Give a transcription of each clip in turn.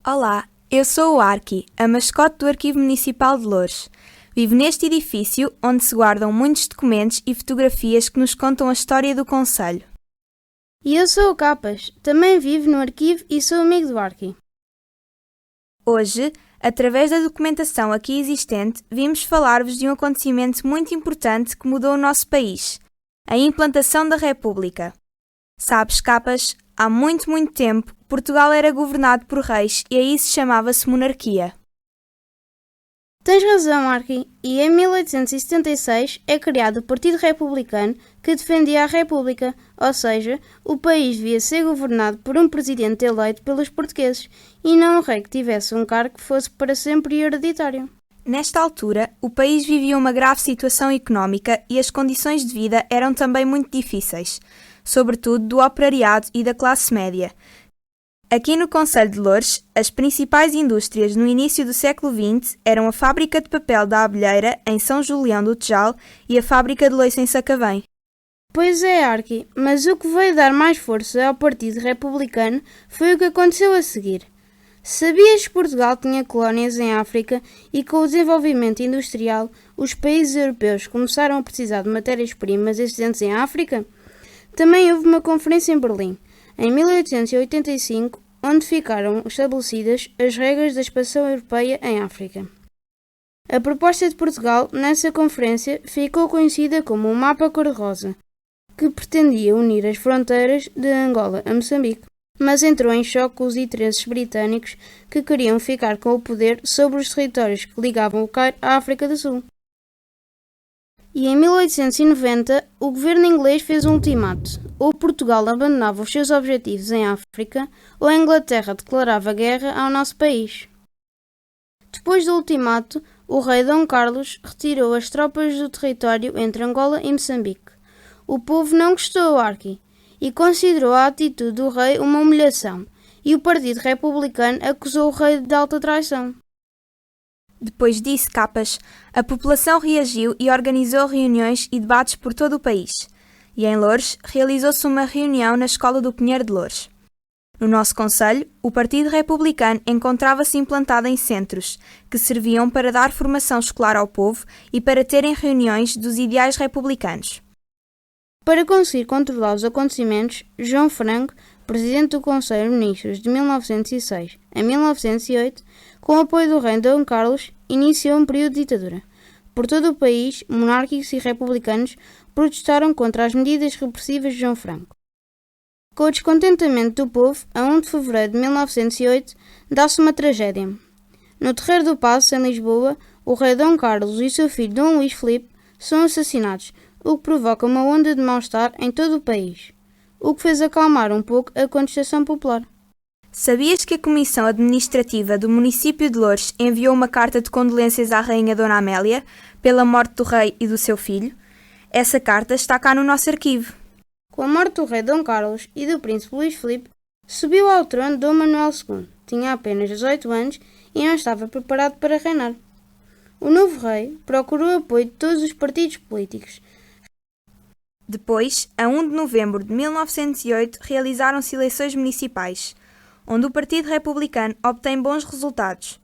Olá, eu sou o Arqui, a mascote do Arquivo Municipal de Loures. Vivo neste edifício onde se guardam muitos documentos e fotografias que nos contam a história do concelho. E eu sou o Capas, também vivo no arquivo e sou amigo do Arqui. Hoje, através da documentação aqui existente, vimos falar-vos de um acontecimento muito importante que mudou o nosso país, a implantação da República. Sabes, Capas, há muito tempo, Portugal era governado por reis e aí se chamava-se monarquia. Tens razão, Arqui, e em 1876 é criado o Partido Republicano que defendia a República, ou seja, o país devia ser governado por um presidente eleito pelos portugueses e não um rei que tivesse um cargo que fosse para sempre hereditário. Nesta altura, o país vivia uma grave situação económica e as condições de vida eram também muito difíceis, sobretudo do operariado e da classe média. Aqui no concelho de Loures, as principais indústrias no início do século XX eram a fábrica de papel da Abelheira, em São Julião do Tejal, e a fábrica de Loiça em Sacavém. Pois é, Arqui, mas o que veio dar mais força ao Partido Republicano foi o que aconteceu a seguir. Sabias que Portugal tinha colónias em África e com o desenvolvimento industrial, os países europeus começaram a precisar de matérias-primas existentes em África? Também houve uma conferência em Berlim, em 1885, onde ficaram estabelecidas as regras da expansão europeia em África. A proposta de Portugal nessa conferência ficou conhecida como o Mapa Cor-de-Rosa, que pretendia unir as fronteiras de Angola a Moçambique, mas entrou em choque com os interesses britânicos que queriam ficar com o poder sobre os territórios que ligavam o Cairo à África do Sul. E em 1890, o governo inglês fez um ultimato: ou Portugal abandonava os seus objetivos em África, ou a Inglaterra declarava guerra ao nosso país. Depois do ultimato, o rei Dom Carlos retirou as tropas do território entre Angola e Moçambique. O povo não gostou, Arqui, e considerou a atitude do rei uma humilhação, e o Partido Republicano acusou o rei de alta traição. Depois disso, Capas, a população reagiu e organizou reuniões e debates por todo o país. E em Loures, realizou-se uma reunião na Escola do Pinheiro de Loures. No nosso concelho, o Partido Republicano encontrava-se implantado em centros, que serviam para dar formação escolar ao povo e para terem reuniões dos ideais republicanos. Para conseguir controlar os acontecimentos, João Franco, presidente do Conselho de Ministros de 1906 a 1908, com o apoio do rei Dom Carlos, iniciou um período de ditadura. Por todo o país, monárquicos e republicanos protestaram contra as medidas repressivas de João Franco. Com o descontentamento do povo, a 1 de fevereiro de 1908, dá-se uma tragédia. No Terreiro do Paço, em Lisboa, o rei Dom Carlos e o seu filho Dom Luís Filipe são assassinados, o que provoca uma onda de mal-estar em todo o país, o que fez acalmar um pouco a contestação popular. Sabias que a Comissão Administrativa do município de Loures enviou uma carta de condolências à Rainha Dona Amélia pela morte do rei e do seu filho? Essa carta está cá no nosso arquivo. Com a morte do rei Dom Carlos e do príncipe Luís Filipe, subiu ao trono Dom Manuel II. Tinha apenas 18 anos e não estava preparado para reinar. O novo rei procurou o apoio de todos os partidos políticos. Depois, a 1 de novembro de 1908, realizaram-se eleições municipais, onde o Partido Republicano obtém bons resultados.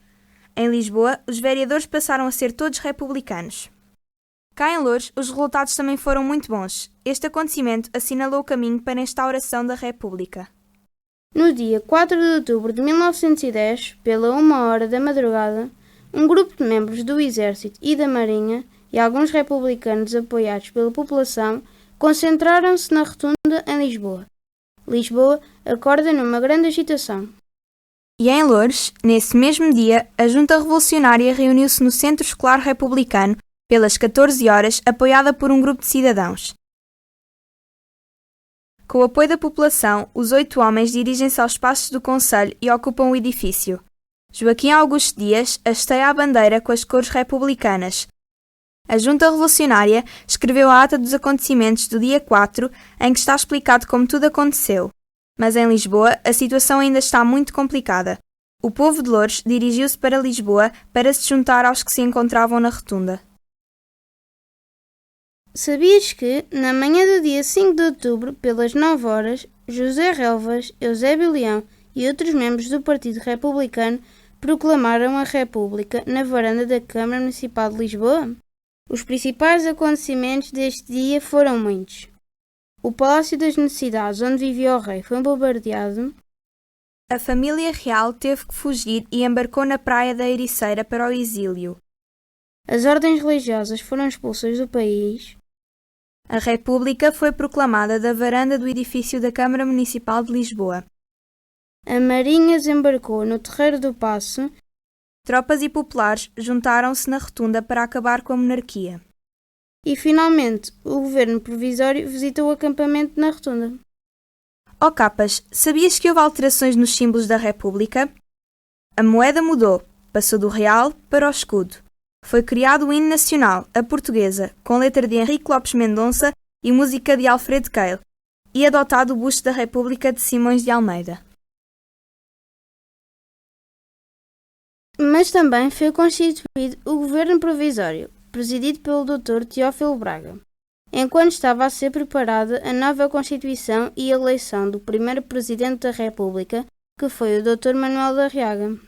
Em Lisboa, os vereadores passaram a ser todos republicanos. Cá em Loures, os resultados também foram muito bons. Este acontecimento assinalou o caminho para a instauração da República. No dia 4 de outubro de 1910, pela 1h da madrugada, um grupo de membros do Exército e da Marinha e alguns republicanos apoiados pela população concentraram-se na rotunda em Lisboa. Lisboa acorda numa grande agitação. E em Loures, nesse mesmo dia, a Junta Revolucionária reuniu-se no Centro Escolar Republicano pelas 14 horas, apoiada por um grupo de cidadãos. Com o apoio da população, os 8 homens dirigem-se aos passos do concelho e ocupam o edifício. Joaquim Augusto Dias hasteia a bandeira com as cores republicanas. A Junta Revolucionária escreveu a ata dos acontecimentos do dia 4, em que está explicado como tudo aconteceu. Mas em Lisboa, a situação ainda está muito complicada. O povo de Loures dirigiu-se para Lisboa para se juntar aos que se encontravam na rotunda. Sabias que, na manhã do dia 5 de outubro, pelas 9 horas, José Relvas, Eusébio Leão e outros membros do Partido Republicano proclamaram a República na varanda da Câmara Municipal de Lisboa? Os principais acontecimentos deste dia foram muitos. O Palácio das Necessidades, onde vivia o rei, foi bombardeado. A família real teve que fugir e embarcou na praia da Ericeira para o exílio. As ordens religiosas foram expulsas do país. A República foi proclamada da varanda do edifício da Câmara Municipal de Lisboa. A Marinha desembarcou no Terreiro do Paço. Tropas e populares juntaram-se na rotunda para acabar com a monarquia. E, finalmente, o governo provisório visitou o acampamento na rotunda. Oh Capas, sabias que houve alterações nos símbolos da República? A moeda mudou, passou do real para o escudo. Foi criado o hino nacional, a portuguesa, com letra de Henrique Lopes Mendonça e música de Alfredo Keil, e adotado o busto da República de Simões de Almeida. Mas também foi constituído o governo provisório, presidido pelo Dr. Teófilo Braga, enquanto estava a ser preparada a nova Constituição e a eleição do primeiro Presidente da República, que foi o Dr. Manuel da Arriaga.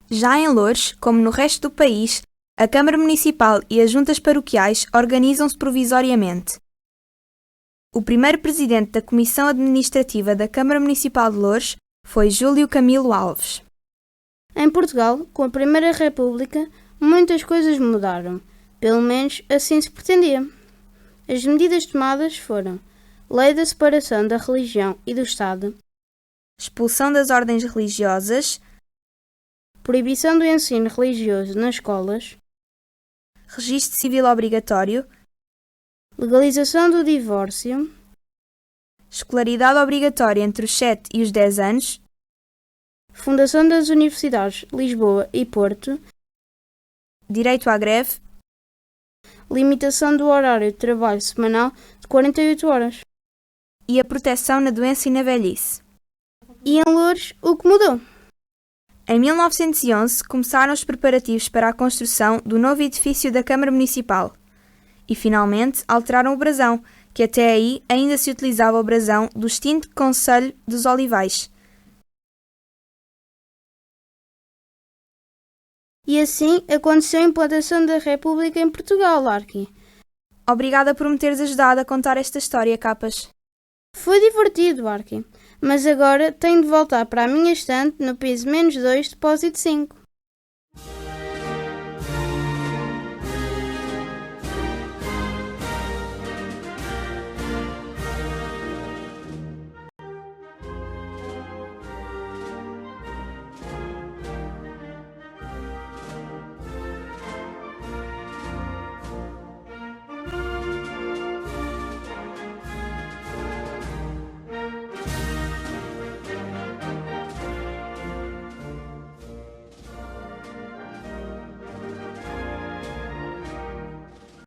Já em Loures, como no resto do país, a Câmara Municipal e as juntas paroquiais organizam-se provisoriamente. O primeiro presidente da Comissão Administrativa da Câmara Municipal de Loures foi Júlio Camilo Alves. Em Portugal, com a Primeira República, muitas coisas mudaram, pelo menos assim se pretendia. As medidas tomadas foram Lei da Separação da Religião e do Estado, Expulsão das ordens religiosas, Proibição do ensino religioso nas escolas, Registro Civil Obrigatório, Legalização do divórcio, Escolaridade obrigatória entre os 7 e os 10 anos, Fundação das Universidades de Lisboa e Porto, Direito à greve, limitação do horário de trabalho semanal de 48 horas. e a proteção na doença e na velhice. E em Loures, o que mudou? Em 1911 começaram os preparativos para a construção do novo edifício da Câmara Municipal. E finalmente alteraram o brasão, que até aí ainda se utilizava o brasão do extinto Conselho dos Olivais. E assim aconteceu a implantação da República em Portugal, Arqui. Obrigada por me teres ajudado a contar esta história, Capas. Foi divertido, Arqui, mas agora tenho de voltar para a minha estante no piso -2, depósito 5.